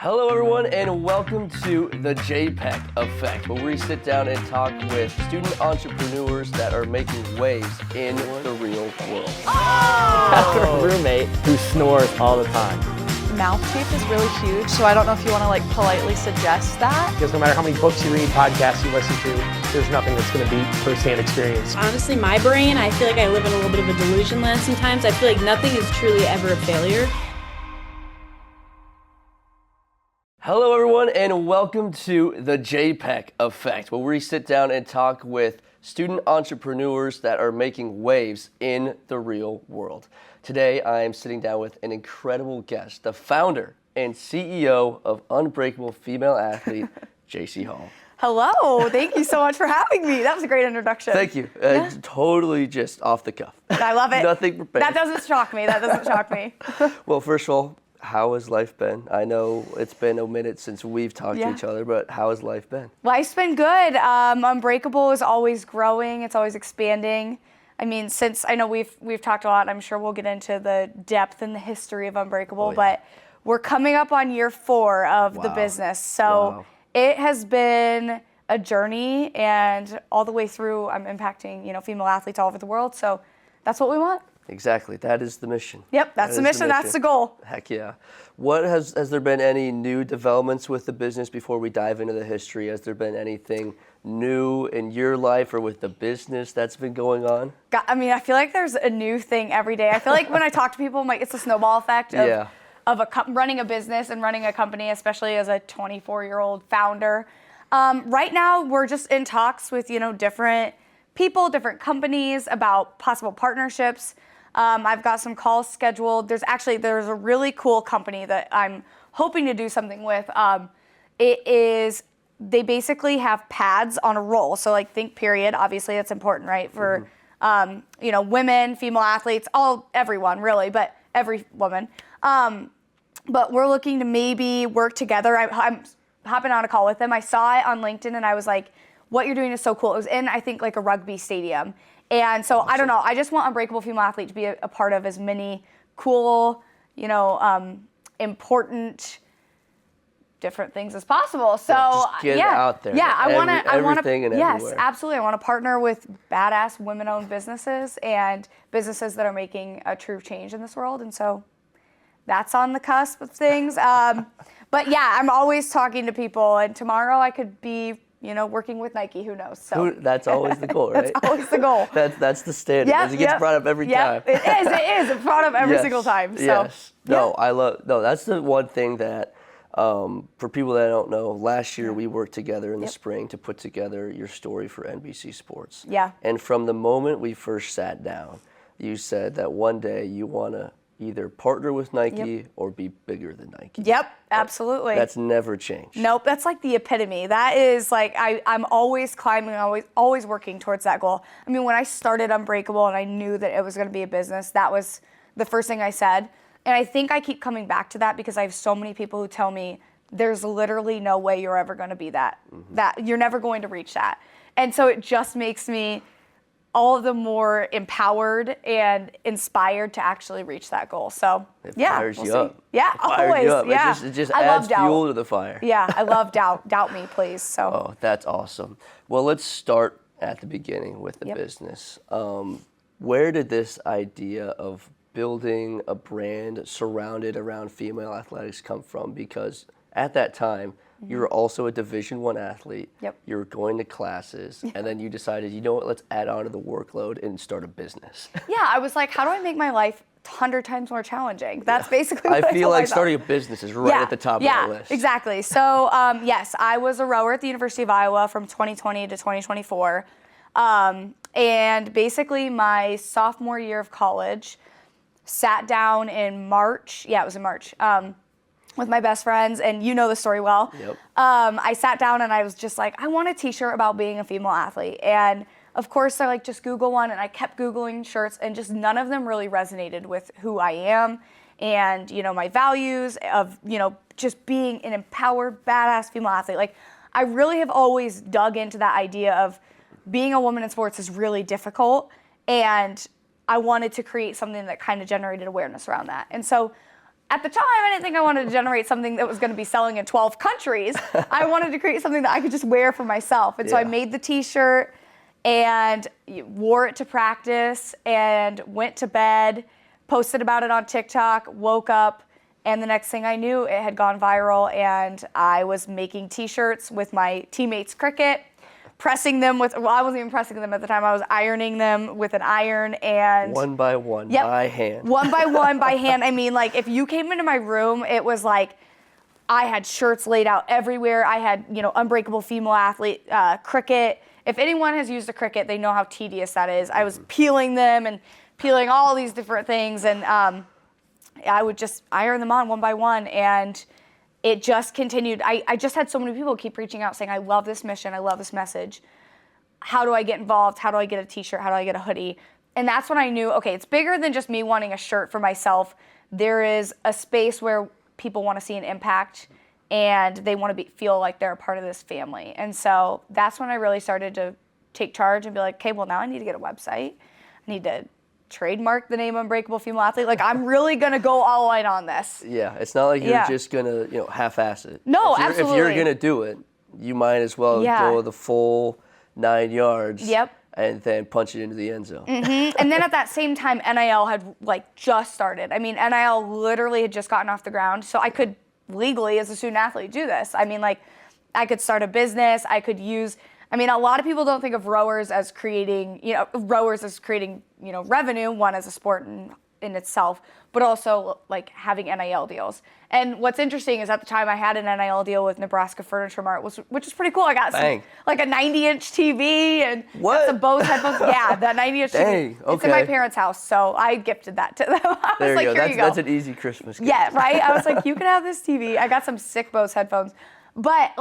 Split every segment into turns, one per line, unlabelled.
Hello everyone and welcome to the JPEC Effect, where we sit down and talk with student entrepreneurs that are making waves in the real world.
I have a roommate who snores all the time.
Mouth tape is really huge, so I don't know if you want to politely suggest that.
Because no matter how many books you read, podcasts you listen to, there's nothing that's going to beat firsthand experience.
Honestly, my brain, I feel like I live in a little bit of a delusion land sometimes. I feel like nothing is truly ever a failure.
Hello everyone and welcome to the JPEC Effect, where we sit down and talk with student entrepreneurs that are making waves in the real world. Today I am sitting down with an incredible guest, the founder and CEO of Unbreakable female athlete, Jaecee Hall.
Hello, thank you so much for having me. That was a great introduction.
Thank you. Totally just off the cuff.
I love it.
Nothing prepared.
That doesn't shock me.
Well, first of all, how has life been? I know it's been a minute since we've talked to each other, but how has life been?
Life's been good. Unbreakable is always growing. It's always expanding. I mean, since I know we've talked a lot, I'm sure we'll get into the depth and the history of Unbreakable, but we're coming up on year 4 of the business. So it has been a journey, and all the way through, I'm impacting, female athletes all over the world. So that's what we want.
Exactly. That is the mission.
Yep, that's the mission. That's the goal.
Heck yeah. What has there been any new developments with the business before we dive into the history? Has there been anything new in your life or with the business that's been going on?
I mean, I feel like there's a new thing every day. I feel like when I talk to people, I'm like, it's a snowball effect of running a business and running a company, especially as a 24-year-old founder. Right now, we're just in talks with, different people, different companies about possible partnerships. I've got some calls scheduled. There's a really cool company that I'm hoping to do something with. They basically have pads on a roll. So think period, obviously that's important, right? For, women, female athletes, everyone really, but every woman. But we're looking to maybe work together. I'm hopping on a call with them. I saw it on LinkedIn and I was like, what you're doing is so cool. It was in, I think, a rugby stadium. And so, I don't know, I just want Unbreakable female athlete to be a part of as many cool, important, different things as possible. So,
just get out there.
Yeah, I want to, yes,
everywhere.
absolutely. I want to partner with badass women-owned businesses and businesses that are making a true change in this world. And so that's on the cusp of things. But yeah, I'm always talking to people, and tomorrow I could be working with Nike, who knows? So
that's always the goal, right?
That's always the goal.
That's the standard. It gets brought up every time.
It is. It's brought up every single time. So,
yes. That's the one thing that, for people that don't know, last year we worked together in the spring to put together your story for NBC Sports.
Yeah.
And from the moment we first sat down, you said that one day you want to either partner with Nike or be bigger than Nike.
Yep, absolutely.
That's never changed.
Nope, that's the epitome. That is I'm always climbing, always working towards that goal. I mean, when I started Unbreakable and I knew that it was going to be a business, that was the first thing I said. And I think I keep coming back to that because I have so many people who tell me there's literally no way you're ever going to be that. That you're never going to reach that. And so it just makes me all the more empowered and inspired to actually reach that goal. So
it fires you up.
Yeah, always. Yeah,
it just adds fuel to the fire.
Yeah, I love doubt. Doubt me, please. So.
Oh, that's awesome. Well, let's start at the beginning with the business. Where did this idea of building a brand surrounded around female athletics come from? Because at that time, you were also a Division I athlete.
Yep.
You were going to classes, and then you decided, let's add on to the workload and start a business.
Yeah, I was like, how do I make my life 100 times more challenging? That's basically what I
feel like
myself.
Starting a business is right at the top of that list.
Yeah, exactly. So, yes, I was a rower at the University of Iowa from 2020 to 2024. And basically my sophomore year of college, sat down in March. Yeah, it was in March. With my best friends, and you know the story well.
Yep.
I sat down and I was just like, I want a t-shirt about being a female athlete. And of course I just Google one, and I kept Googling shirts, and just none of them really resonated with who I am and, my values of, just being an empowered, badass female athlete. I really have always dug into that idea of being a woman in sports is really difficult, and I wanted to create something that kind of generated awareness around that. And so at the time, I didn't think I wanted to generate something that was going to be selling in 12 countries. I wanted to create something that I could just wear for myself. And so I made the t-shirt and wore it to practice and went to bed, posted about it on TikTok, woke up, and the next thing I knew, it had gone viral, and I was making t-shirts with my teammates' cricket, pressing them with, well, I wasn't even pressing them at the time, I was ironing them with an iron and...
One by one, by hand.
One by one, by hand. I mean, like, if you came into my room, it was like, I had shirts laid out everywhere. I had, Unbreakable female athlete, cricket. If anyone has used a cricket, they know how tedious that is. I was peeling them and peeling all these different things, and I would just iron them on one by one, and it just continued. I just had so many people keep reaching out saying, I love this mission, I love this message. How do I get involved? How do I get a t-shirt? How do I get a hoodie? And that's when I knew, okay, it's bigger than just me wanting a shirt for myself. There is a space where people want to see an impact, and they want to feel like they're a part of this family. And so that's when I really started to take charge and be like, okay, well, now I need to get a website. I need to trademark the name Unbreakable Female Athlete. Like, I'm really going to go all in on this.
Yeah, it's not like you're just going to, half-ass it.
No,
If you're going to do it, you might as well go the full 9 yards.
Yep.
And then punch it into the end zone.
Mm-hmm. And then at that same time, NIL had just started. I mean, NIL literally had just gotten off the ground, so I could legally, as a student athlete, do this. I mean, I could start a business. I could use. I mean, a lot of people don't think of rowers as creating, revenue, one as a sport in itself, but also having NIL deals. And what's interesting is at the time I had an NIL deal with Nebraska Furniture Mart, which is pretty cool. I got some, a 90-inch TV and some Bose headphones. Yeah, that 90-inch TV.
Okay.
It's in my parents' house, so I gifted that to them. I was like, here you go.
That's an easy Christmas gift.
Yeah, right? I was like, you can have this TV. I got some sick Bose headphones. But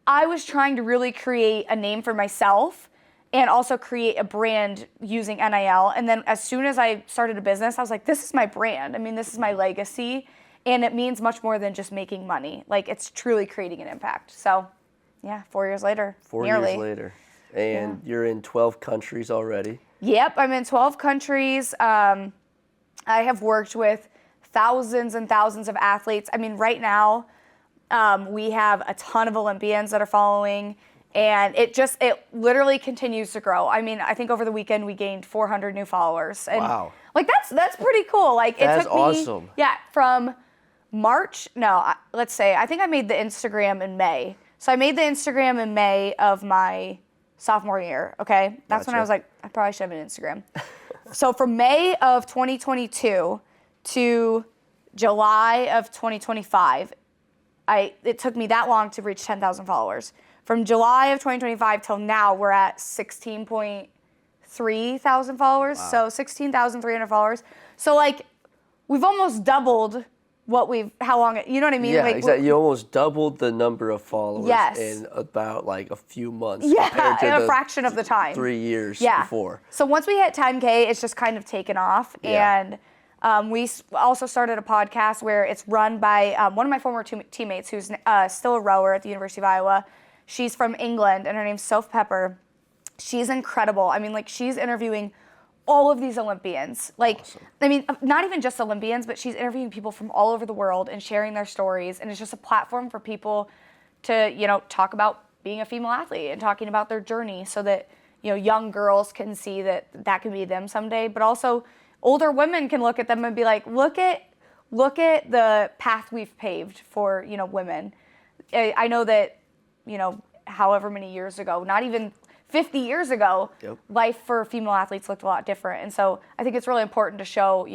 I was trying to really create a name for myself and also create a brand using NIL. And then as soon as I started a business, I was like, this is my brand. I mean, this is my legacy. And it means much more than just making money. It's truly creating an impact. So, 4 years later.
4 years later. And you're in 12 countries already.
Yep, I'm in 12 countries. I have worked with thousands and thousands of athletes. I mean, right now, we have a ton of Olympians that are following, and it literally continues to grow. I mean, I think over the weekend we gained 400 new followers. And
wow.
That's pretty cool.
That's awesome.
Yeah, from March, let's say, I think I made the Instagram in May. So I made the Instagram in May of my sophomore year, okay? That's when I was like, I probably should have an Instagram. So from May of 2022 to July of 2025, it took me that long to reach 10,000 followers. From July of 2025 till now, we're at 16.3 thousand followers. Wow. So 16,300 followers. So we've almost doubled how long, you know what I mean?
Yeah, exactly. You almost doubled the number of followers in about a few months.
Yeah, in a fraction of the time.
3 years before. So
once we hit 10K, it's just kind of taken off. Yeah. And we also started a podcast where it's run by one of my former teammates who's still a rower at the University of Iowa. She's from England, and her name's Soph Pepper. She's incredible. I mean, she's interviewing all of these Olympians. Awesome. I mean, not even just Olympians, but she's interviewing people from all over the world and sharing their stories. And it's just a platform for people to, talk about being a female athlete and talking about their journey so that, young girls can see that can be them someday. But also older women can look at them and be like, look at the path we've paved for, women. I know that, however many years ago, not even 50 years ago, life for female athletes looked a lot different. And so I think it's really important to show,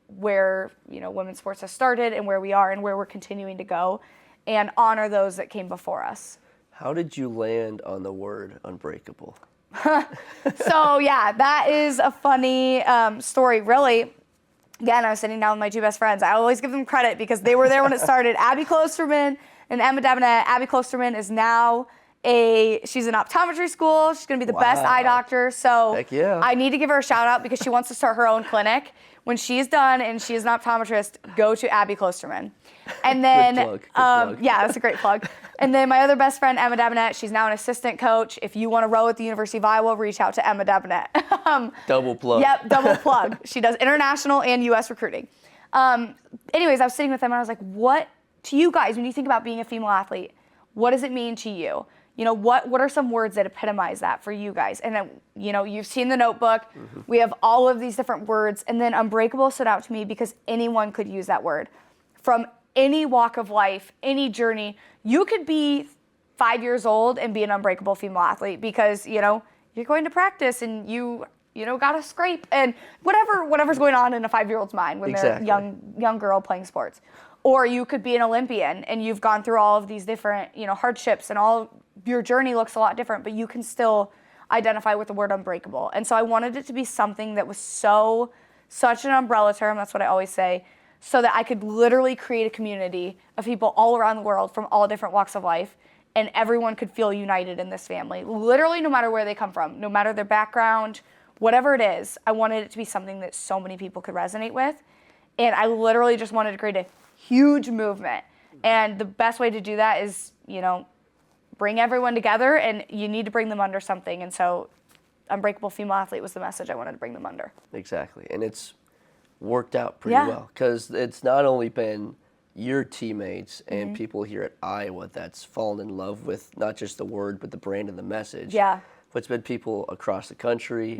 where, women's sports has started and where we are and where we're continuing to go and honor those that came before us.
How did you land on the word unbreakable?
So, that is a funny story, really. Again, I was sitting down with my two best friends. I always give them credit because they were there when it started. Abby Klosterman and Emma Debenette. Abby Klosterman is now she's in optometry school. She's going to be the best eye doctor. So
heck yeah.
I need to give her a shout out because she wants to start her own clinic. When she's done and she is an optometrist, go to Abby Klosterman. And then,
Good plug.
Yeah, that's a great plug. And then my other best friend, Emma Debenette, she's now an assistant coach. If you want to row at the University of Iowa, reach out to Emma Debenette.
Double plug.
Yep, double plug. She does international and U.S. recruiting. Anyways, I was sitting with them and I was like, what to you guys, when you think about being a female athlete, what does it mean to you? What are some words that epitomize that for you guys? And you've seen the notebook. We have all of these different words. And then Unbreakable stood out to me because anyone could use that word. From any walk of life, any journey, you could be 5 years old and be an unbreakable female athlete because, you're going to practice and you got a scrape and whatever's going on in a 5-year-old's mind when they're a young girl playing sports. Or you could be an Olympian and you've gone through all of these different, hardships and all your journey looks a lot different, but you can still identify with the word unbreakable. And so I wanted it to be something that was such an umbrella term, that's what I always say, so that I could literally create a community of people all around the world from all different walks of life, and everyone could feel united in this family. Literally, no matter where they come from, no matter their background, whatever it is, I wanted it to be something that so many people could resonate with. And I literally just wanted to create a huge movement. And the best way to do that is, bring everyone together, and you need to bring them under something. And so Unbreakable Female Athlete was the message I wanted to bring them under.
Exactly. And it's worked out pretty well because it's not only been your teammates and people here at Iowa that's fallen in love with not just the word, but the brand and the message.
Yeah.
But it's been people across the country,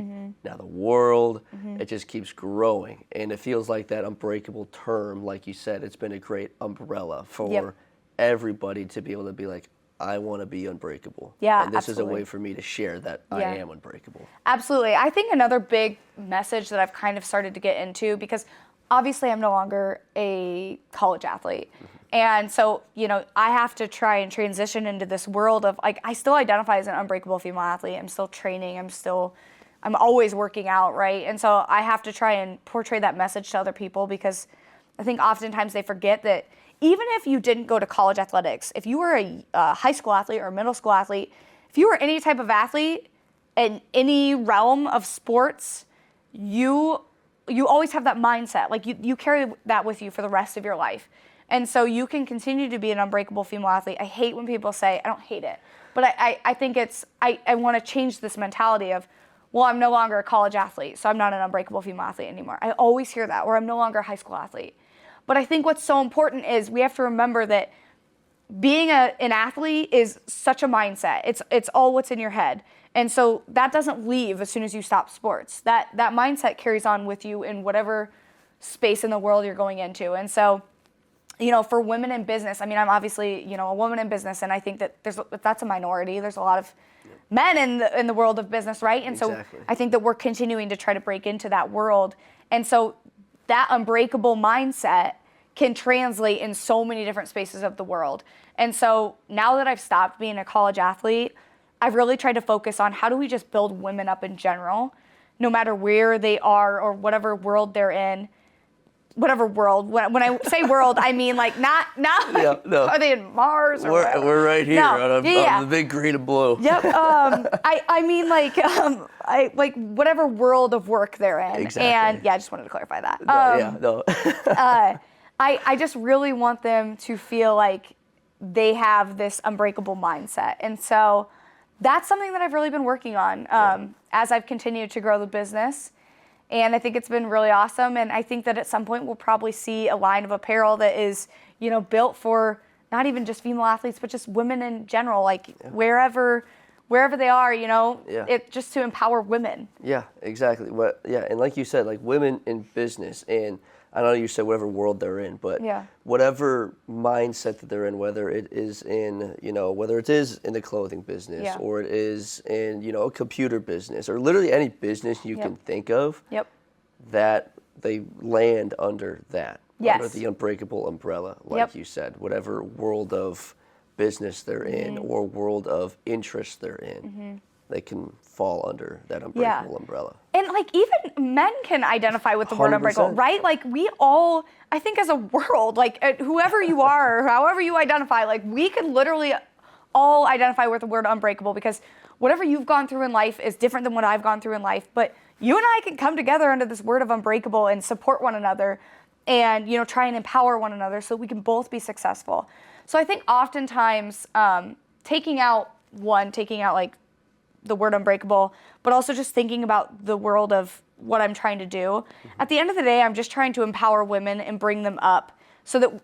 now the world. It just keeps growing. And it feels like that unbreakable term, like you said, it's been a great umbrella for everybody to be able to be like, I want to be unbreakable.
Yeah,
and this
absolutely.
is a way for me to share that I am unbreakable.
Absolutely. I think another big message that I've kind of started to get into, because obviously I'm no longer a college athlete. And so, I have to try and transition into this world of, I still identify as an unbreakable female athlete. I'm still training. I'm always working out, right? And so I have to try and portray that message to other people, because I think oftentimes they forget that even if you didn't go to college athletics, if you were a high school athlete or a middle school athlete, if you were any type of athlete in any realm of sports, you always have that mindset. Like you carry that with you for the rest of your life. And so you can continue to be an unbreakable female athlete. I hate when people say, I don't hate it, but I think I want to change this mentality of, well, I'm no longer a college athlete, so I'm not an unbreakable female athlete anymore. I always hear that, or I'm no longer a high school athlete. But I think what's so important is we have to remember that being an athlete is such a mindset. It's all what's in your head. And so that doesn't leave as soon as you stop sports. That mindset carries on with you in whatever space in the world you're going into. And so, for women in business, I'm obviously, a woman in business, and I think that that's a minority. There's a lot of men in the world of business, right? And so I think that we're continuing to try to break into that world. And so that unbreakable mindset can translate in so many different spaces of the world. And so now that I've stopped being a college athlete, I've really tried to focus on how do we just build women up in general, no matter where they are or whatever world they're in. Whatever world. When I say world, I mean not
Yeah, no.
Are they in Mars or
We're right here on the big green and blue.
Yep. I mean whatever world of work they're in.
Exactly.
And I just wanted to clarify that. I just really want them to feel like they have this unbreakable mindset. And so that's something that I've really been working on as I've continued to grow the business. And I think it's been really awesome. And I think that at some point we'll probably see a line of apparel that is, built for not even just female athletes, but just women in general, wherever they are, it just to empower women. Yeah,
exactly. And like you said, women in business, and I know you said whatever world they're in, but whatever mindset that they're in, whether it is in, whether it is in the clothing business or it is in, a computer business or literally any business you can think of, that they land under that, under the unbreakable umbrella, like you said, whatever world of business they're in or world of interest they're in. They can fall under that unbreakable umbrella.
And even men can identify with the word unbreakable, right? We all, I think as a world, whoever you are, or however you identify, we can literally all identify with the word unbreakable, because whatever you've gone through in life is different than what I've gone through in life. But you and I can come together under this word of unbreakable and support one another and, try and empower one another so we can both be successful. So I think oftentimes taking out the word unbreakable, but also just thinking about the world of what I'm trying to do. At the end of the day, I'm just trying to empower women and bring them up so that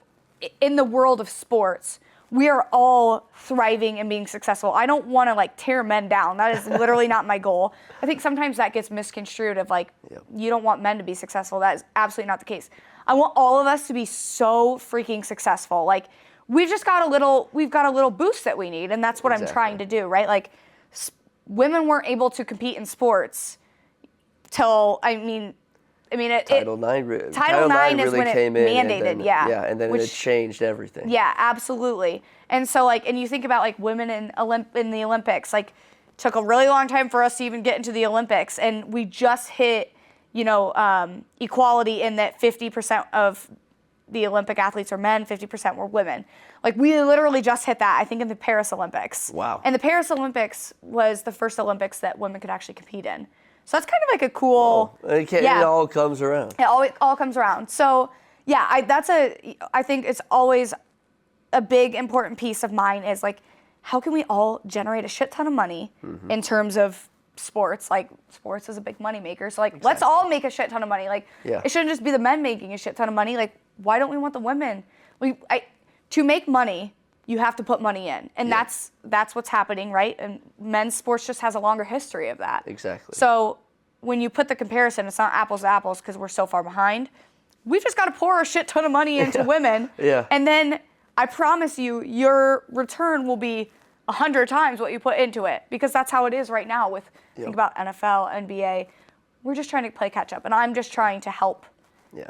in the world of sports, we are all thriving and being successful. I don't want to like tear men down. That is literally not my goal. I think sometimes that gets misconstrued of like, you don't want men to be successful. That is absolutely not the case. I want all of us to be so freaking successful. Like we've got a little boost that we need, and that's what I'm trying to do, right? Like women weren't able to compete in sports till,
Title IX
is
really
when it
came in
mandated,
and then it changed everything.
Yeah, absolutely. And so like, and you think about like women in the Olympics, like took a really long time for us to even get into the Olympics, and we just hit, equality in that 50% of the Olympic athletes are men, 50% were women. Like we literally just hit that, I think, in the Paris Olympics.
Wow.
And the Paris Olympics was the first Olympics that women could actually compete in. So that's kind of like a cool.
It all comes around.
It all comes around. So yeah, I think it's always a big important piece of mine is like, how can we all generate a shit ton of money in terms of sports? Like sports is a big money maker. So like, let's all make a shit ton of money. Like it shouldn't just be the men making a shit ton of money. Like why don't we want the women? To make money, you have to put money in, and that's what's happening, right? And men's sports just has a longer history of that.
Exactly.
So when you put the comparison, it's not apples to apples because we're so far behind. We've just got to pour a shit ton of money into women, and then I promise you, your return will be 100 times what you put into it, because that's how it is right now with, think about NFL, NBA. We're just trying to play catch up, and I'm just trying to help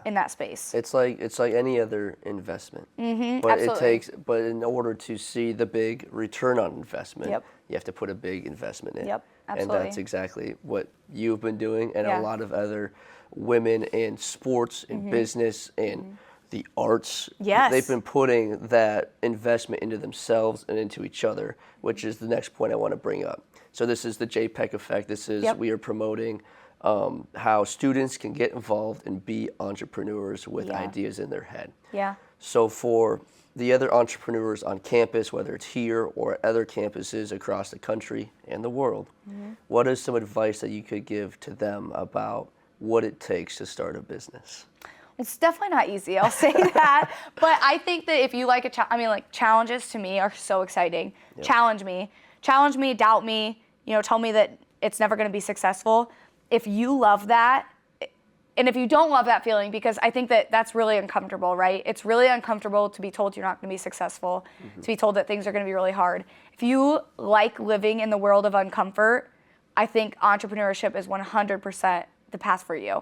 in that space.
It's like any other investment. But
absolutely.
But in order to see the big return on investment, you have to put a big investment in.
Yep, absolutely.
And that's exactly what you've been doing, and a lot of other women in sports, in business, in the arts.
Yes.
They've been putting that investment into themselves and into each other, which is the next point I want to bring up. So this is the JPEC Effect. This is, we are promoting how students can get involved and be entrepreneurs with ideas in their head.
Yeah.
So for the other entrepreneurs on campus, whether it's here or at other campuses across the country and the world, what is some advice that you could give to them about what it takes to start a business?
It's definitely not easy, I'll say that. But I think that if you like challenges to me are so exciting. Challenge me, doubt me, tell me that it's never going to be successful. If you love that, and if you don't love that feeling, because I think that that's really uncomfortable, right? It's really uncomfortable to be told you're not going to be successful, to be told that things are going to be really hard. If you like living in the world of uncomfort, I think entrepreneurship is 100% the path for you.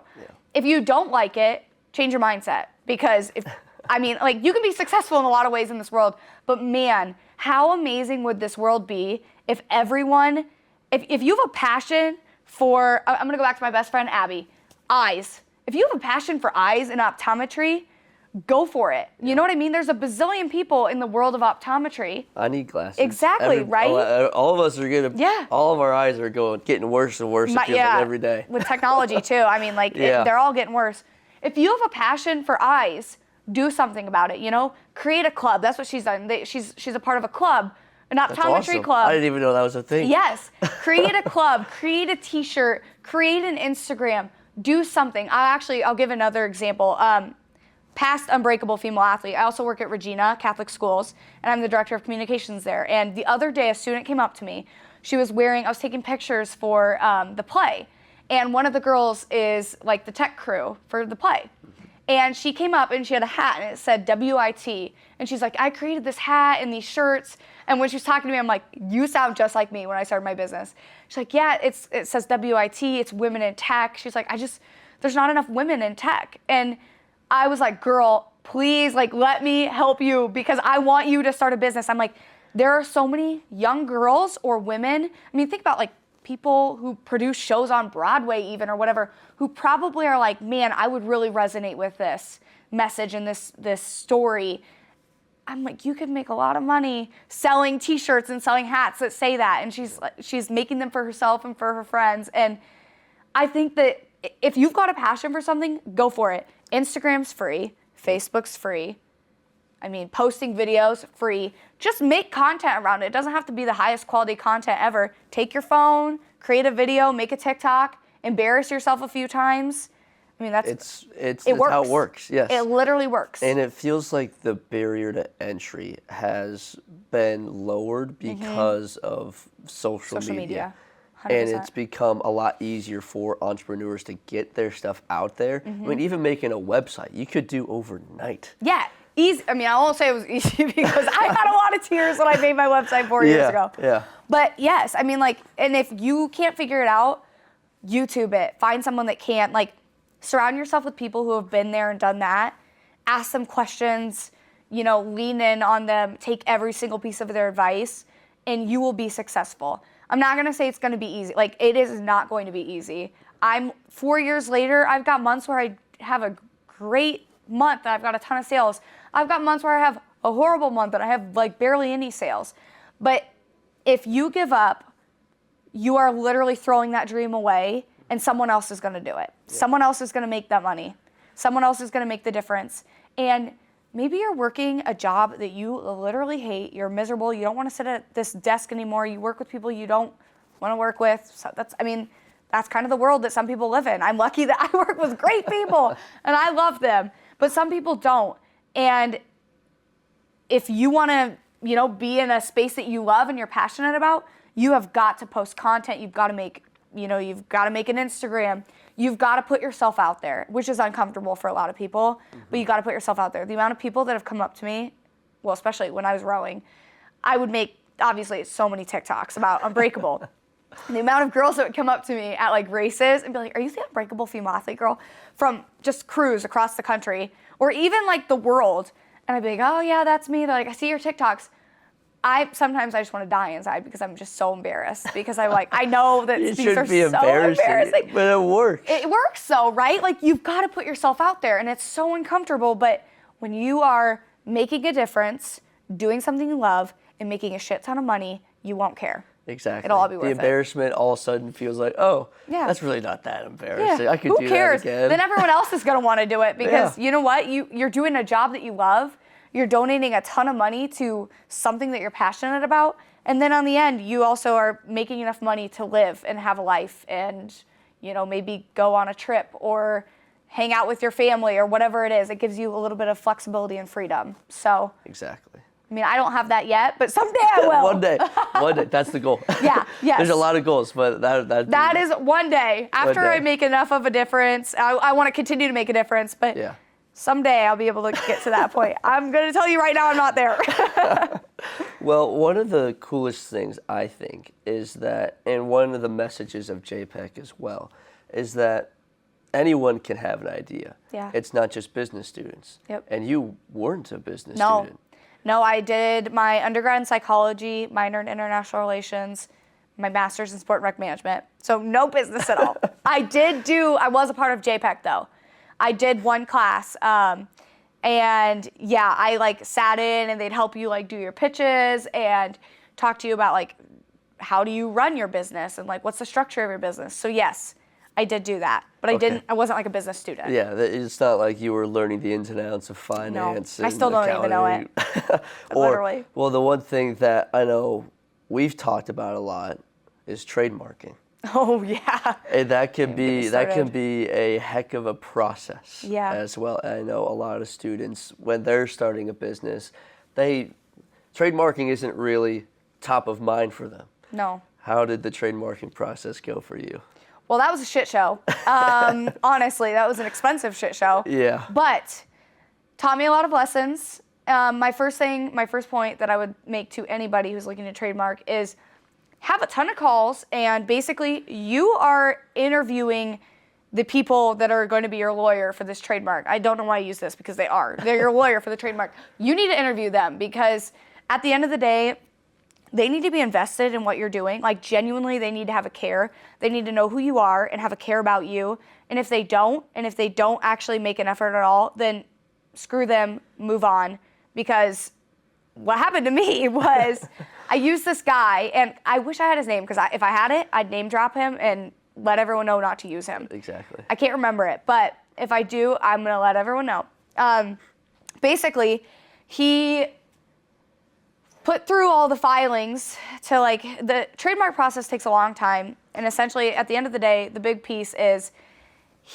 If you don't like it, change your mindset, because you can be successful in a lot of ways in this world, but man, how amazing would this world be if everyone, if you have a passion for, I'm gonna go back to my best friend, Abby, eyes. If you have a passion for eyes and optometry, go for it. You know what I mean? There's a bazillion people in the world of optometry.
I need glasses.
Exactly, right?
All of us are all of our eyes are getting worse and worse every day.
With technology too. They're all getting worse. If you have a passion for eyes, do something about it, Create a club. That's what she's done. She's a part of a club, an optometry club.
I didn't even know that was a thing.
Yes. Create a club, create a t-shirt, create an Instagram, do something. I'll give another example. Past Unbreakable female athlete. I also work at Regina Catholic Schools, and I'm the director of communications there. And the other day, a student came up to me. I was taking pictures for the play. And one of the girls is like the tech crew for the play. And she came up and she had a hat and it said WIT. And she's like, I created this hat and these shirts. And when she was talking to me, I'm like, you sound just like me when I started my business. She's like, yeah, it says WIT, it's women in tech. She's like, there's not enough women in tech. And I was like, girl, please, let me help you, because I want you to start a business. I'm like, there are so many young girls or women. Think about people who produce shows on Broadway even or whatever, who probably are like, man, I would really resonate with this message and this story. I'm like, you could make a lot of money selling t-shirts and selling hats that say that. And she's making them for herself and for her friends. And I think that if you've got a passion for something, go for it. Instagram's free, Facebook's free. Posting videos, free. Just make content around it. It doesn't have to be the highest quality content ever. Take your phone, create a video, make a TikTok, embarrass yourself a few times. I mean,
It's
works.
how it works. Yes.
It literally works.
And it feels like the barrier to entry has been lowered because of social media.
100%.
And it's become a lot easier for entrepreneurs to get their stuff out there. I mean, even making a website, you could do overnight.
Yeah, easy. I mean, I won't say it was easy because I had a lot of tears when I made my website 4 years ago.
Yeah.
But yes, I mean, like, and if you can't figure it out, YouTube it. Find someone that can. Like, surround yourself with people who have been there and done that. Ask them questions, lean in on them, take every single piece of their advice, and you will be successful. I'm not gonna say it's gonna be easy. Like, it is not going to be easy. 4 years later, I've got months where I have a great month and I've got a ton of sales. I've got months where I have a horrible month and I have like barely any sales. But if you give up, you are literally throwing that dream away, and someone else is gonna do it. Yeah. Someone else is gonna make that money. Someone else is gonna make the difference. And maybe you're working a job that you literally hate, you're miserable, you don't wanna sit at this desk anymore, you work with people you don't wanna work with. So that's kind of the world that some people live in. I'm lucky that I work with great people and I love them, but some people don't. And if you wanna, be in a space that you love and you're passionate about, you have got to post content, you've got to make an Instagram. You've got to put yourself out there, which is uncomfortable for a lot of people, but you got to put yourself out there. The amount of people that have come up to me, well, especially when I was rowing, I would make, obviously, so many TikToks about Unbreakable. The amount of girls that would come up to me at like races and be like, are you the Unbreakable female athlete girl from just cruise across the country or even like the world? And I'd be like, oh yeah, that's me. They're like, I see your TikToks. Sometimes I just want to die inside because I'm just so embarrassed because I know that these are so embarrassing.
But it works.
It works though, right? Like, you've got to put yourself out there and it's so uncomfortable, but when you are making a difference, doing something you love, and making a shit ton of money, you won't care.
Exactly.
It'll all be worth
it. The embarrassment all of a sudden feels like, that's really not that embarrassing.
Yeah.
I could
Who
do
cares?
that again.
Then everyone else is going to want to do it because you know what? You're doing a job that you love. You're donating a ton of money to something that you're passionate about. And then on the end, you also are making enough money to live and have a life and, maybe go on a trip or hang out with your family or whatever it is. It gives you a little bit of flexibility and freedom. So.
Exactly.
I mean, I don't have that yet, but someday I will.
One day. That's the goal.
Yeah, yes.
There's a lot of goals, but
that is one day. After I make enough of a difference, I want to continue to make a difference, but someday I'll be able to get to that point. I'm going to tell you right now I'm not there.
Well, one of the coolest things I think is that, and one of the messages of JPEC as well, is that anyone can have an idea.
Yeah.
It's not just business students.
Yep.
And you weren't a business student.
No, I did my undergrad in psychology, minor in international relations, my master's in sport and rec management. So no business at all. I was a part of JPEC though. I did one class, and I sat in and they'd help you do your pitches and talk to you about how do you run your business and what's the structure of your business. So yes, I did do that, but I wasn't a business student.
Yeah, it's not like you were learning the ins and outs of finance.
No, I still don't even know it. Literally.
Well, the one thing that I know we've talked about a lot is trademarking.
Oh yeah.
And that can be a heck of a process.
Yeah.
As well. I know a lot of students when they're starting a business, trademarking isn't really top of mind for them.
No.
How did the trademarking process go for you?
Well, that was a shit show. Honestly, that was an expensive shit show.
Yeah.
But taught me a lot of lessons. My first point that I would make to anybody who's looking to trademark is have a ton of calls, and basically you are interviewing the people that are going to be your lawyer for this trademark. I don't know why I use this because they're your lawyer for the trademark. You need to interview them because at the end of the day, they need to be invested in what you're doing. Genuinely, they need to have a care. They need to know who you are and have a care about you. And if they don't actually make an effort at all, then screw them, move on. Because what happened to me was I used this guy, and I wish I had his name because if I had it, I'd name drop him and let everyone know not to use him.
Exactly.
I can't remember it, but if I do, I'm going to let everyone know. Basically, he put through all the filings to like, the trademark process takes a long time. And essentially at the end of the day, the big piece is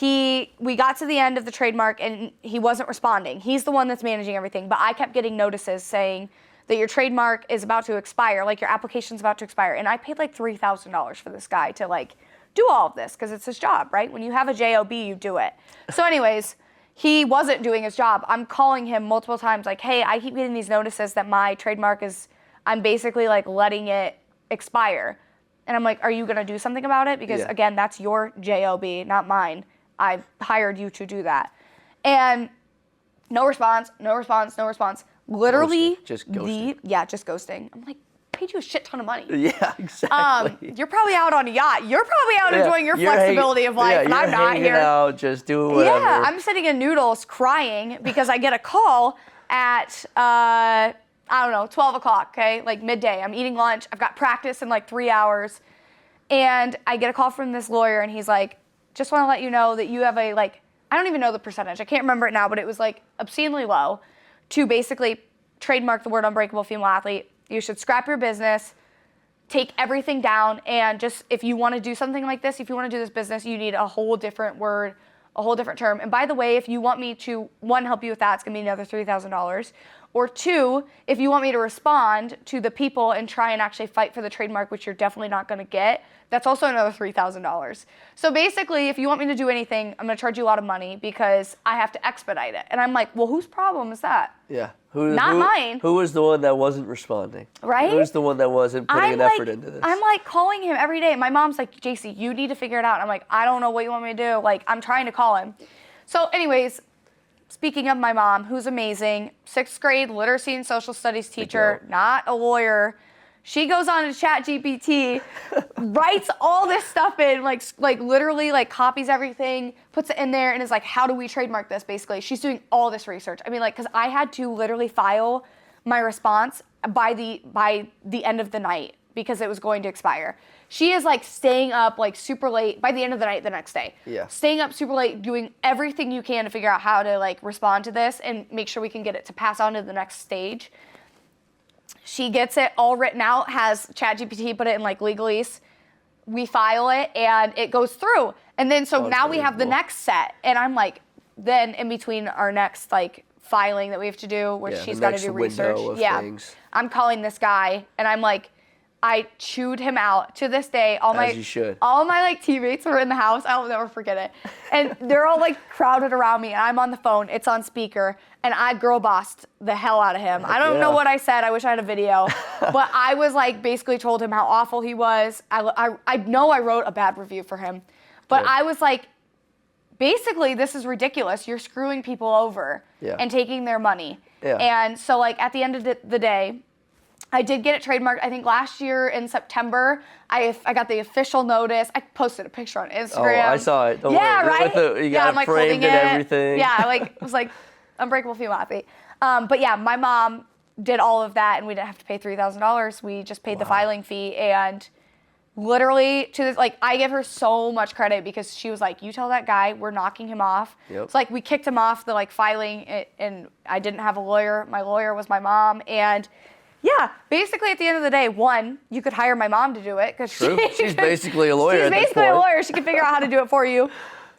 we got to the end of the trademark and he wasn't responding. He's the one that's managing everything, but I kept getting notices saying that your trademark is about to expire, like your application's about to expire. And I paid like $3,000 for this guy to like do all of this because it's his job, right? When you have a JOB, you do it. So anyways, he wasn't doing his job. I'm calling him multiple times like, hey, I keep getting these notices that my trademark I'm basically like letting it expire. And I'm like, are you gonna do something about it? Because again, that's your JOB, not mine. I hired you to do that. And no response. Literally,
just ghosting.
Just ghosting. I'm like, paid you a shit ton of money.
Yeah, exactly.
You're probably out on a yacht. You're probably out enjoying your flexibility of life, and I'm not here.
Out, just doing whatever.
Yeah, I'm sitting in noodles crying because I get a call at, I don't know, 12 o'clock, okay? Like midday. I'm eating lunch. I've got practice in like 3 hours. And I get a call from this lawyer, and he's like, just want to let you know that you have a, like, I don't even know the percentage. I can't remember it now, but it was like obscenely low to basically trademark the word unbreakable female athlete. You should scrap your business, take everything down, and just, if you want to do something like this, if you want to do this business, you need a whole different word, a whole different term. And by the way, if you want me to, one, help you with that, it's going to be another $3,000. Or two, if you want me to respond to the people and try and actually fight for the trademark, which you're definitely not going to get, that's also another $3,000. So basically, if you want me to do anything, I'm going to charge you a lot of money because I have to expedite it. And I'm like, well, whose problem is that?
Yeah.
Not mine.
Who was the one that wasn't responding?
Right?
Who's the one that wasn't putting effort into this?
I'm like calling him every day. My mom's like, Jaecee, you need to figure it out. And I'm like, I don't know what you want me to do. Like, I'm trying to call him. So anyways, speaking of my mom, who's amazing, 6th grade literacy and social studies teacher, not a lawyer. She goes on to ChatGPT, writes all this stuff in, like literally like copies everything, puts it in there, and is like, how do we trademark this, basically? She's doing all this research. I mean, like, because I had to literally file my response by the end of the night because it was going to expire. She is like staying up like super late by the end of the night the next day.
Yeah.
Staying up super late, doing everything you can to figure out how to like respond to this and make sure we can get it to pass on to the next stage. She gets it all written out, has ChatGPT put it in like legalese. We file it and it goes through. And then so now we have the next set. And I'm like, then in between our next like filing that we have to do where she's got to do research.
Things.
I'm calling this guy and I'm like, I chewed him out. To this day, all my like teammates were in the house. I'll never forget it. And they're all like crowded around me and I'm on the phone. It's on speaker and I girl bossed the hell out of him. I don't know what I said. I wish I had a video. But I was like basically told him how awful he was. I know I wrote a bad review for him. But I was like, basically this is ridiculous. You're screwing people over and taking their money. Yeah. And so like at the end of the day, I did get it trademarked. I think last year in September, I got the official notice. I posted a picture on Instagram.
Oh, I saw it.
Right?
You got
I'm like
framed
holding
and everything.
Yeah, it was like unbreakable female athlete. But yeah, my mom did all of that, and we didn't have to pay $3,000. We just paid the filing fee, and literally to this, like, I give her so much credit because she was like, "You tell that guy we're knocking him off." Yep. So like we kicked him off the like filing, and I didn't have a lawyer. My lawyer was my mom, and yeah, basically at the end of the day, one, you could hire my mom to do it because
she's basically a lawyer.
She's basically a lawyer. She can figure out how to do it for you,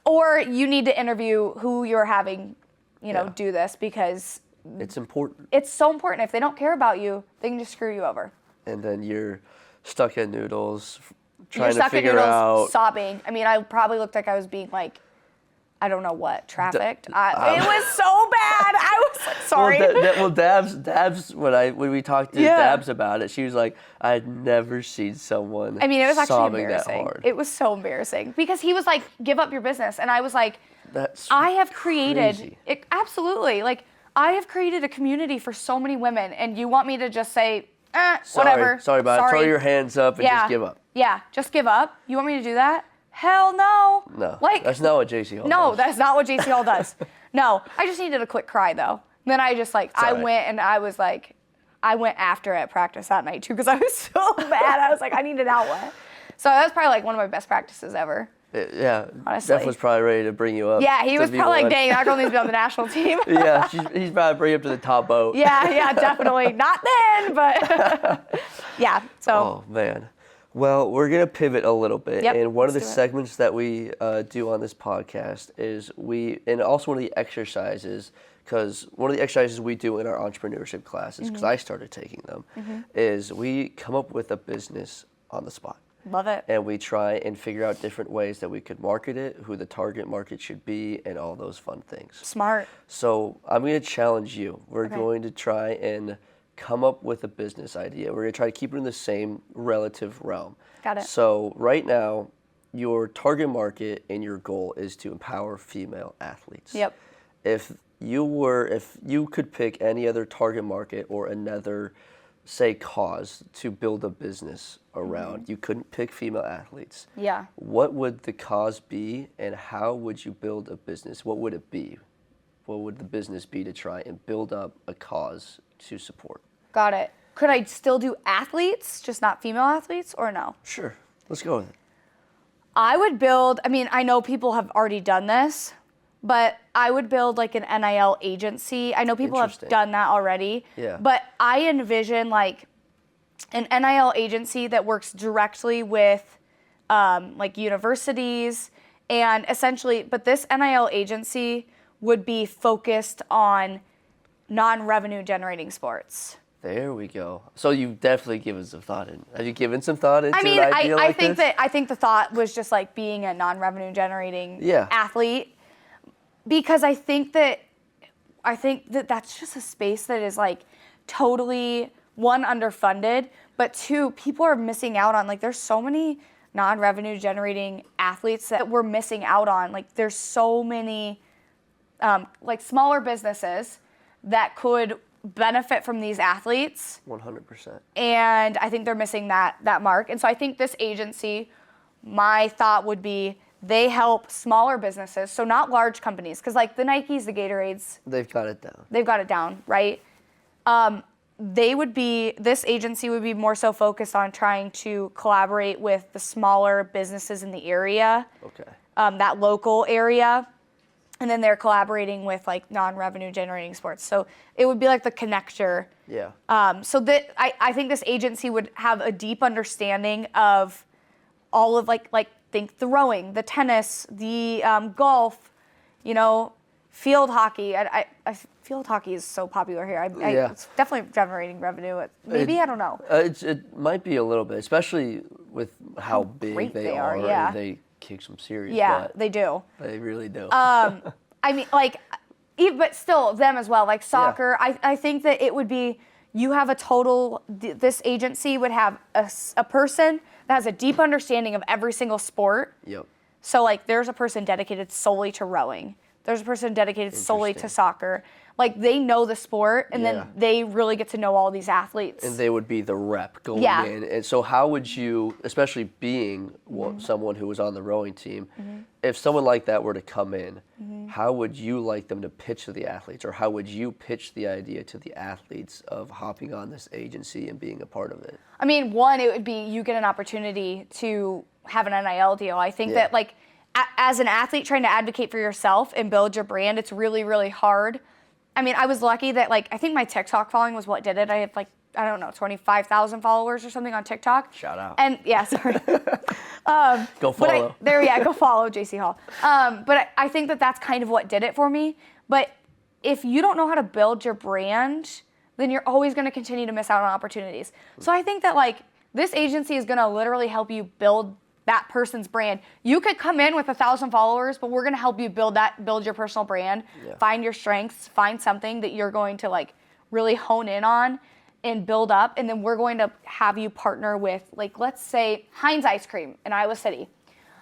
or you need to interview who you're having, do this because
it's important.
It's so important. If they don't care about you, they can just screw you over.
And then you're stuck in noodles, trying to figure out.
Sobbing. I mean, I probably looked like I was being like, I don't know what, trafficked. It was so bad. I was like, sorry.
Well, Dabs, when we talked to Dabs about it, she was like, I had never seen someone
it was actually
sobbing
embarrassing.
that hard.
It was so embarrassing because he was like, give up your business. And I was like,
that's
I have created,
crazy.
Absolutely. Like, I have created a community for so many women, and you want me to just say,
sorry,
whatever.
Sorry about it. Throw your hands up and just give up.
Yeah, just give up. You want me to do that? Hell no.
No, that's not what Jaecee Hall does.
No, that's not what Jaecee Hall does. No, I just needed a quick cry, though. Then I just, I went and I was like, I went after it at practice that night, too, because I was so mad. I was like, I need an outlet. So that was probably, one of my best practices ever.
Yeah,
Honestly.
Jeff was probably ready to bring you up.
Yeah, he
to
was
be
probably like,
one.
dang, that girl needs to be on the national team.
Yeah, he's probably bringing you up to the top boat.
Yeah, definitely. Not then, but yeah, so.
Oh, man. Well, we're going to pivot a little bit.
Yep,
And one of the
let's do it.
segments that we do on this podcast is and also one of the exercises, because one of the exercises we do in our entrepreneurship classes, because I started taking them, is we come up with a business on the spot.
Love it.
And we try and figure out different ways that we could market it, who the target market should be, and all those fun things.
Smart.
So I'm going to challenge you. We're
Okay.
going to try and come up with a business idea. We're going to try to keep it in the same relative realm.
Got it.
So right now, your target market and your goal is to empower female athletes.
Yep.
If you could pick any other target market or another, say, cause to build a business around, you couldn't pick female athletes.
Yeah.
What would the cause be, and how would you build a business? What would it be? What would the business be to try and build up a cause to support?
Got it. Could I still do athletes, just not female athletes, or no?
Sure. Let's go with it.
I would build, I mean, I know people have already done this, but I would build like an NIL agency. I know people have
Interesting.
done that already.
Yeah.
But I envision like an NIL agency that works directly with like universities and essentially, but this NIL agency would be focused on non-revenue generating sports.
There we go. So you've definitely given some thought in. Have you given some thought into
I mean,
an idea like
think
this?
I think the thought was just like being a non-revenue generating
Yeah.
athlete. Because I think that that's just a space that is like totally, one, underfunded, but two, people are missing out on, like, there's so many non-revenue generating athletes that we're missing out on. Like, there's so many like smaller businesses that could benefit from these athletes.
100%.
And I think they're missing that mark. And so I think this agency, my thought would be, they help smaller businesses, so not large companies, because like the Nikes, the Gatorades,
They've got it down.
they've got it down, right? This agency would be more so focused on trying to collaborate with the smaller businesses in the area,
Okay.
that local area, and then they're collaborating with like non-revenue generating sports. So it would be like the connector.
Yeah.
So that I think this agency would have a deep understanding of all of like think the rowing, the tennis, the golf, field hockey. I field hockey is so popular here.
Yeah.
It's definitely generating revenue. Maybe I don't know.
It might be a little bit, especially with how big
great
they
they
are.
are, yeah.
And they kick some serious
Yeah,
butt.
they do.
They really do.
I mean, like, but still them as well. Like soccer, I think that it would be. You have a total. This agency would have a person that has a deep understanding of every single sport.
Yep.
So, like, there's a person dedicated solely to rowing. There's a person dedicated solely to
Interesting.
soccer. Like, they know the sport, and
Yeah.
then they really get to know all these athletes.
And they would be the rep going
Yeah.
in. And so how would you, especially being someone who was on the rowing team, if someone like that were to come in, how would you like them to pitch to the athletes? Or how would you pitch the idea to the athletes of hopping on this agency and being a part of it?
I mean, one, it would be you get an opportunity to have an NIL deal. I think that, like, as an athlete trying to advocate for yourself and build your brand, it's really, really hard. I mean, I was lucky that, like, I think my TikTok following was what did it. I had, like, I don't know, 25,000 followers or something on TikTok.
Shout out.
And, yeah, sorry.
Go follow.
Go follow Jaecee Hall. But I think that that's kind of what did it for me. But if you don't know how to build your brand, then you're always going to continue to miss out on opportunities. So I think that, like, this agency is going to literally help you build that person's brand. You could come in with 1,000 followers, but we're going to help you build your personal brand, find your strengths, find something that you're going to, like, really hone in on and build up. And then we're going to have you partner with, like, let's say Heinz Ice Cream in Iowa City.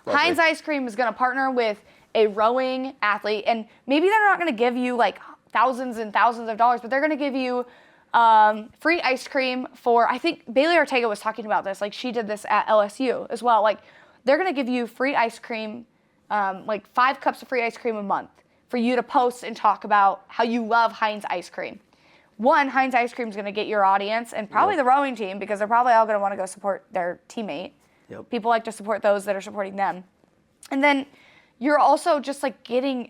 Lovely.
Heinz Ice Cream is going to partner with a rowing athlete, and maybe they're not going to give you like thousands and thousands of dollars, but they're going to give you free ice cream for, I think Bailey Ortega was talking about this, like she did this at LSU as well. Like, they're going to give you free ice cream, like 5 cups of free ice cream a month for you to post and talk about how you love Heinz Ice Cream. One, Heinz Ice Cream is going to get your audience and probably the rowing team, because they're probably all going to want to go support their teammate.
Yep.
People like to support those that are supporting them. And then you're also just like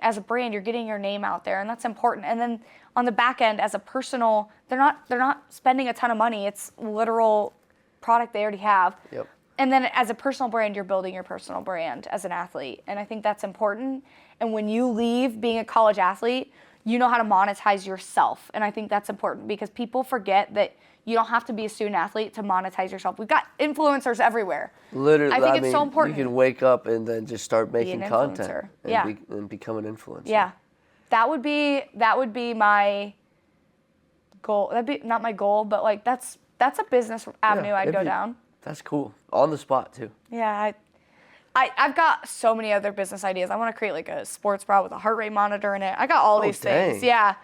as a brand, you're getting your name out there, and that's important. And then on the back end, as a personal, they're not spending a ton of money. It's literal product they already have.
Yep.
And then as a personal brand, you're building your personal brand as an athlete. And I think that's important. And when you leave being a college athlete, you know how to monetize yourself. And I think that's important because people forget that you don't have to be a student athlete to monetize yourself. We've got influencers everywhere.
Literally,
I think it's so important.
You can wake up and then just start making
an
content
influencer.
and,
Yeah.
and become an influencer.
Yeah. That would be my goal. That'd be not my goal, but like that's a business avenue I'd go down.
That's cool. On the spot too.
Yeah, I've got so many other business ideas. I want to create like a sports bra with a heart rate monitor in it. I got all these things.
Dang.
Yeah.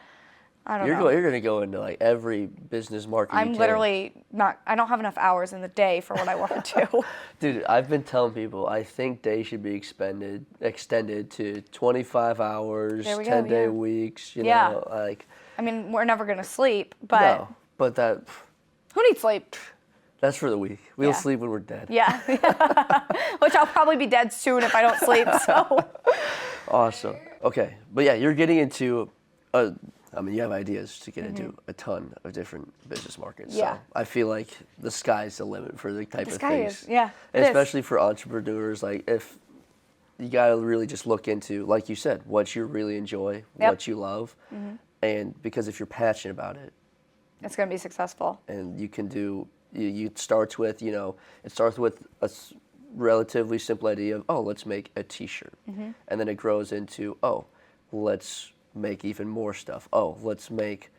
I don't know.
You're gonna go into like every business market.
I'm literally not. I don't have enough hours in the day for what I want to do.
Dude, I've been telling people I think days should be extended to 25 hours,
There we go,
10-day
yeah.
weeks. You
Yeah.
know, like.
I mean, we're never gonna sleep, but
No, but
who needs sleep?
that's for the week. We'll
Yeah.
sleep when we're dead.
Yeah. Which I'll probably be dead soon if I don't sleep. So.
Awesome. Okay, but yeah, you're getting into you have ideas to get into a ton of different business markets.
Yeah.
So I feel like the sky's the limit for the type
The
of
sky
things.
is, yeah.
And
it is.
especially for entrepreneurs, like if you gotta really just look into, like you said, what you really enjoy,
Yep.
what you love, and because if you're passionate about it,
It's gonna be successful.
and you can do, it starts with a relatively simple idea of, oh, let's make a T-shirt, and then it grows into, oh, let's make even more stuff. Oh, let's make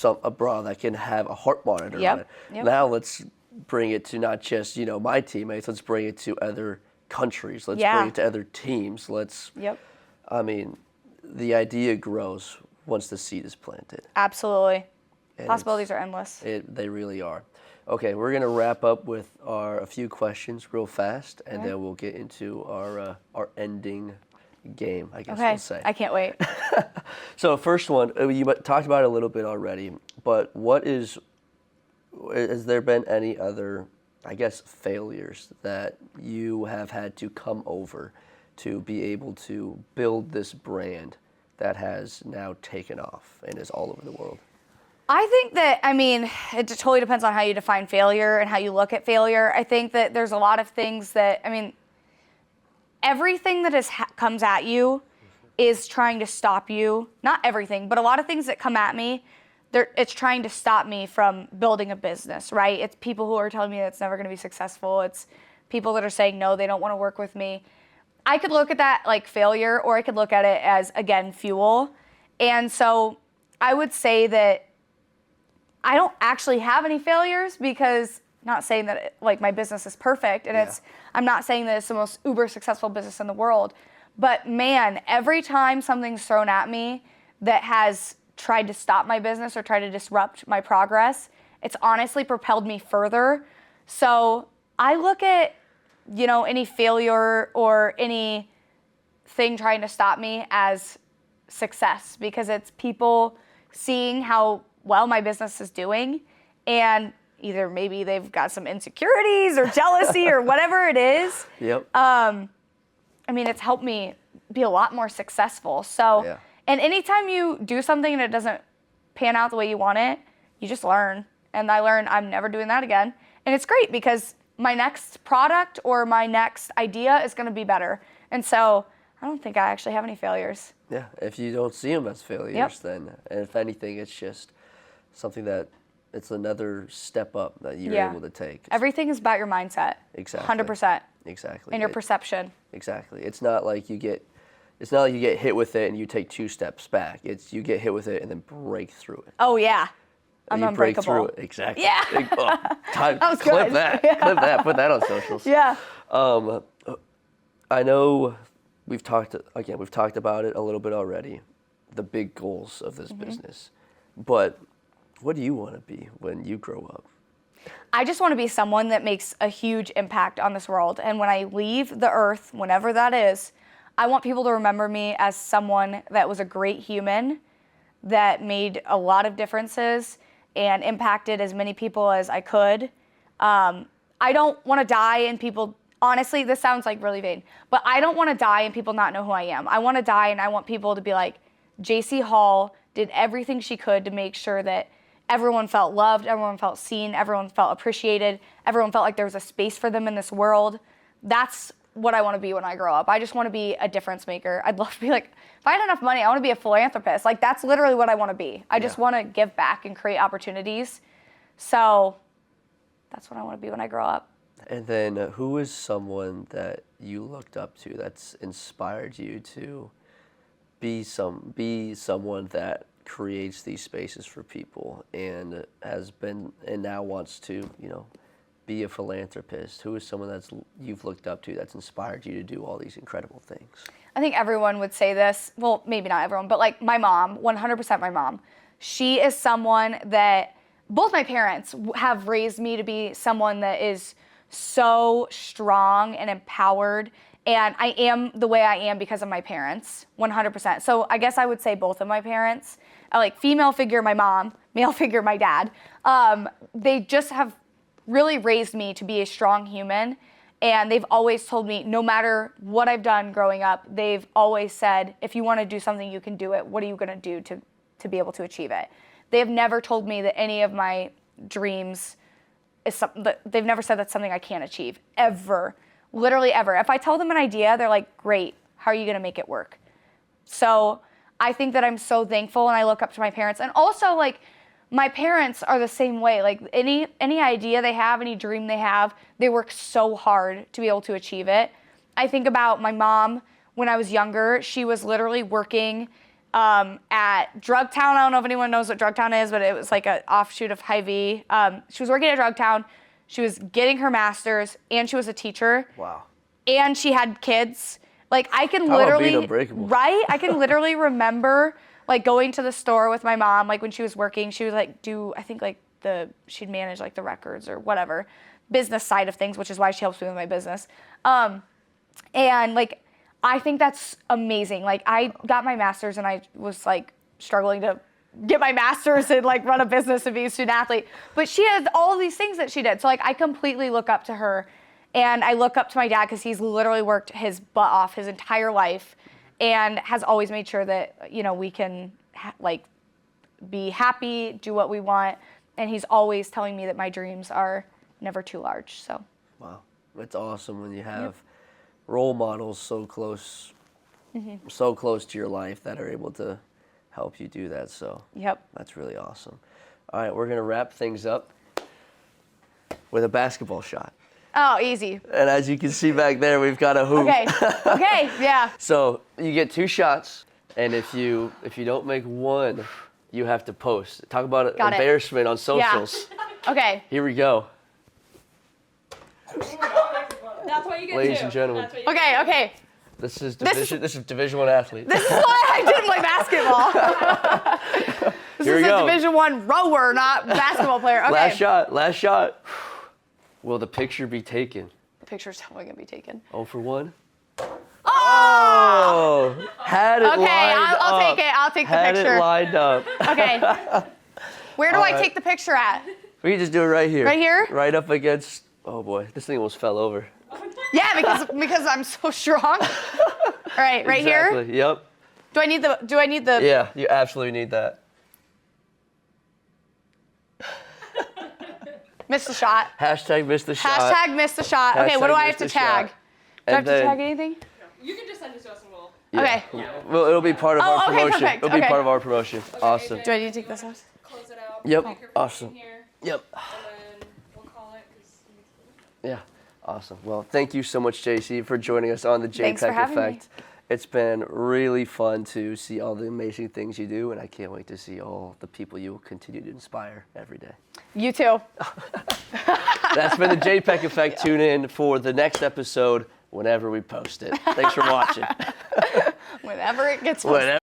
a bra that can have a heart monitor
Yep,
on it.
yep.
Now let's bring it to not just my teammates. Let's bring it to other countries. Let's
Yeah.
bring it to other teams.
Yep.
I mean, the idea grows once the seed is planted.
Absolutely.
And
Possibilities are endless.
They really are. Okay, we're gonna wrap up with a few questions real fast, and then we'll get into our ending game, I guess
Okay.
we'll say.
I can't wait.
So first one, you talked about it a little bit already, but has there been any other, I guess, failures that you have had to come over to be able to build this brand that has now taken off and is all over the world?
I think that, it totally depends on how you define failure and how you look at failure. I think that there's a lot of things that, everything that comes at you is trying to stop you. Not everything, but a lot of things that come at me, it's trying to stop me from building a business, right? It's people who are telling me that it's never going to be successful. It's people that are saying, no, they don't want to work with me. I could look at that like failure, or I could look at it as, again, fuel. And so I would say that I don't actually have any failures, because not saying that my business is perfect, and I'm not saying that it's the most uber successful business in the world, but man, every time something's thrown at me that has tried to stop my business or try to disrupt my progress, it's honestly propelled me further. So I look at, any failure or anything trying to stop me as success, because it's people seeing how well my business is doing, and either maybe they've got some insecurities or jealousy or whatever it is.
Yep.
It's helped me be a lot more successful. So, and anytime you do something and it doesn't pan out the way you want it, you just learn. And I learned I'm never doing that again. And it's great because my next product or my next idea is going to be better. And so I don't think I actually have any failures.
Yeah, if you don't see them as failures, then, and if anything, it's just something that it's another step up that you're able to take.
Everything is about your mindset.
Exactly.
100%.
Exactly.
And your perception.
Exactly. It's not like you get hit with it and you take 2 steps back. It's you get hit with it and then break through it.
Oh yeah. I'm
you
unbreakable.
break through it. Exactly.
Yeah.
That
was
clip
good.
that.
Yeah.
Clip that. Put that on socials.
Yeah.
I know we've talked about it a little bit already, the big goals of this business. But what do you want to be when you grow up?
I just want to be someone that makes a huge impact on this world. And when I leave the earth, whenever that is, I want people to remember me as someone that was a great human, that made a lot of differences and impacted as many people as I could. I don't want to die and people honestly, this sounds like really vain, but I don't want to die and people not know who I am. I want to die and I want people to be like, Jaecee Hall did everything she could to make sure that everyone felt loved, everyone felt seen, everyone felt appreciated, everyone felt like there was a space for them in this world. That's what I want to be when I grow up. I just want to be a difference maker. I'd love to be like, if I had enough money, I want to be a philanthropist. Like, that's literally what I want to be. I just want to give back and create opportunities. So that's what I want to be when I grow up.
And then who is someone that you looked up to that's inspired you to be someone that creates these spaces for people and has been and now wants to, be a philanthropist? Who is someone you've looked up to that's inspired you to do all these incredible things?
I think everyone would say this. Well, maybe not everyone, but like my mom, 100% my mom. She is someone that both my parents have raised me to be someone that is so strong and empowered. And I am the way I am because of my parents, 100%. So I guess I would say both of my parents, like female figure, my mom, male figure, my dad. They just have really raised me to be a strong human. And they've always told me, no matter what I've done growing up, they've always said, if you want to do something, you can do it. What are you going to do to be able to achieve it? They have never told me that any of my dreams is something that they've never said that's something I can't achieve, ever. Literally ever. If I tell them an idea, they're like, great, how are you going to make it work? So I think that I'm so thankful and I look up to my parents. And also, like, my parents are the same way. Like, any idea they have, any dream they have, they work so hard to be able to achieve it. I think about my mom when I was younger. She was literally working at Drugtown. I don't know if anyone knows what Drugtown is, but it was like an offshoot of Hy-Vee. She was working at Drugtown. She was getting her master's, and she was a teacher.
Wow.
And she had kids. Like, I can
How about
literally,
being Unbreakable?
right? I can literally remember, like, going to the store with my mom, like, when she was working. She would, like, she'd manage, like, the records or whatever, business side of things, which is why she helps me with my business. And, like, I think that's amazing. Like, I got my master's, and I was, like, struggling to get my master's and like run a business and be a student athlete. But she had all of these things that she did. So like I completely look up to her, and I look up to my dad because he's literally worked his butt off his entire life and has always made sure that, we can be happy, do what we want. And he's always telling me that my dreams are never too large. So.
Wow. It's awesome when you have role models so close to your life that are able to help you do that. So that's really awesome. All right, we're going to wrap things up with a basketball shot.
Oh, easy.
And as you can see back there, we've got a hoop.
Okay, yeah.
So you get 2 shots, and if you don't make one, you have to post. Talk about embarrassment on socials.
Yeah. Okay.
Here we go.
That's why you get
Ladies
2.
and gentlemen.
Okay.
This is Division 1 athlete.
This is why I didn't play basketball. This
Here
is
we
a
go.
Division 1 rower, not basketball player. Okay.
Last shot. Will the picture be taken?
The picture's definitely gonna be taken.
0 for 1.
Oh!
Had it lined up.
I'll take it. I'll take the
Had
picture.
it lined up.
Okay. Where do
All
I
right.
take the picture at?
We can just do it right here.
Right here?
Right up against. Oh boy, this thing almost fell over.
Yeah, because I'm so strong. All right, right
Exactly.
here.
Yep.
Do I need the?
Yeah, you absolutely need that.
Miss the shot.
Hashtag miss the shot.
Hashtag miss the shot. Okay, what do
Hashtag
I
miss
have to
the
tag?
shot.
Do I have
And
to tag anything?
You can just send it to us and we'll.
Yeah.
Okay.
Well, it'll be part of our
okay,
promotion.
perfect.
It'll be
Okay.
part of our promotion. Awesome.
Do I need to take this out?
Close it out.
Yep.
Make her
Awesome.
in Here,
Yep.
and then we'll call it.
Yeah. Awesome. Well, thank you so much, Jaecee, for joining us on the
Thanks for
JPEC
having me.
Effect. It's been really fun to see all the amazing things you do, and I can't wait to see all the people you will continue to inspire every day.
You too.
That's been the JPEC Effect. Tune in for the next episode whenever we post it. Thanks for watching.
Whenever it gets posted.